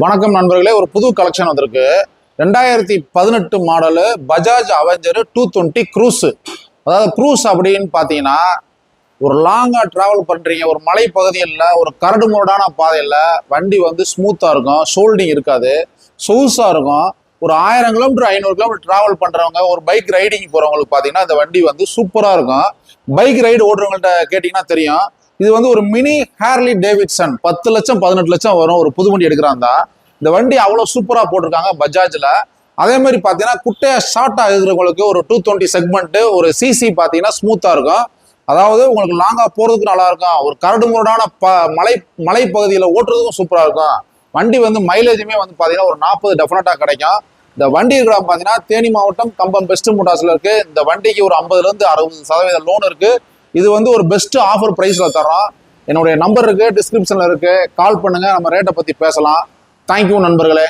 வணக்கம் நண்பர்களே, ஒரு புது கலெக்ஷன் வந்திருக்கு. 2018 மாடலு பஜாஜ் அவெஞ்சர் 220 க்ரூஸ். அதாவது க்ரூஸ் அப்படின்னு பார்த்தீங்கன்னா, ஒரு லாங்காக ட்ராவல் பண்ணுறீங்க, ஒரு மலை பகுதியில், ஒரு கரடு முரடான பாதையில் வண்டி வந்து ஸ்மூத்தாக இருக்கும், ஷோல்டிங் இருக்காது, சொகுசாக இருக்கும். ஒரு 1000 கிலோமீட்டர் 500 கிலோமீட்டர் ட்ராவல் பண்ணுறவங்க, ஒரு பைக் ரைடிங் போகிறவங்களுக்கு பார்த்தீங்கன்னா இந்த வண்டி வந்து சூப்பராக இருக்கும். பைக் ரைடு ஓடுறவங்கள்ட்ட கேட்டிங்கன்னா தெரியும். இது வந்து ஒரு மினி ஹேர்லி டேவிட்சன் 10 லட்சம் 18 லட்சம் வரும் ஒரு புது வண்டி எடுக்கிறாந்தா. இந்த வண்டி அவ்வளோ சூப்பராக போட்டிருக்காங்க பஜாஜில். அதே மாதிரி பார்த்தீங்கன்னா குட்டையாக ஷார்ட்டாக இருக்கிறவங்களுக்கு ஒரு 220 செக்மெண்ட்டு, ஒரு சிசி பார்த்தீங்கன்னா ஸ்மூத்தாக இருக்கும். அதாவது உங்களுக்கு லாங்காக போகிறதுக்கு நல்லா இருக்கும், ஒரு கரடு முரடான மலை பகுதியில் ஓட்டுறதுக்கும் சூப்பராக இருக்கும். வண்டி வந்து மைலேஜுமே வந்து பார்த்தீங்கன்னா ஒரு 40 டெஃபினட்டாக கிடைக்கும். இந்த வண்டி இருக்கிற பார்த்தீங்கன்னா தேனி மாவட்டம் கம்பம் பெஸ்ட் மோட்டார்ஸில் இருக்குது. இந்த வண்டிக்கு ஒரு 50% 60% லோன் இருக்குது. இது வந்து ஒரு பெஸ்ட் ஆஃபர் ப்ரைஸில் தரோம். என்னுடைய நம்பர் இருக்குது, டிஸ்கிரிப்ஷனில் இருக்குது, கால் பண்ணுங்கள், நம்ம ரேட்டை பற்றி பேசலாம். தேங்க்யூ நண்பர்களே.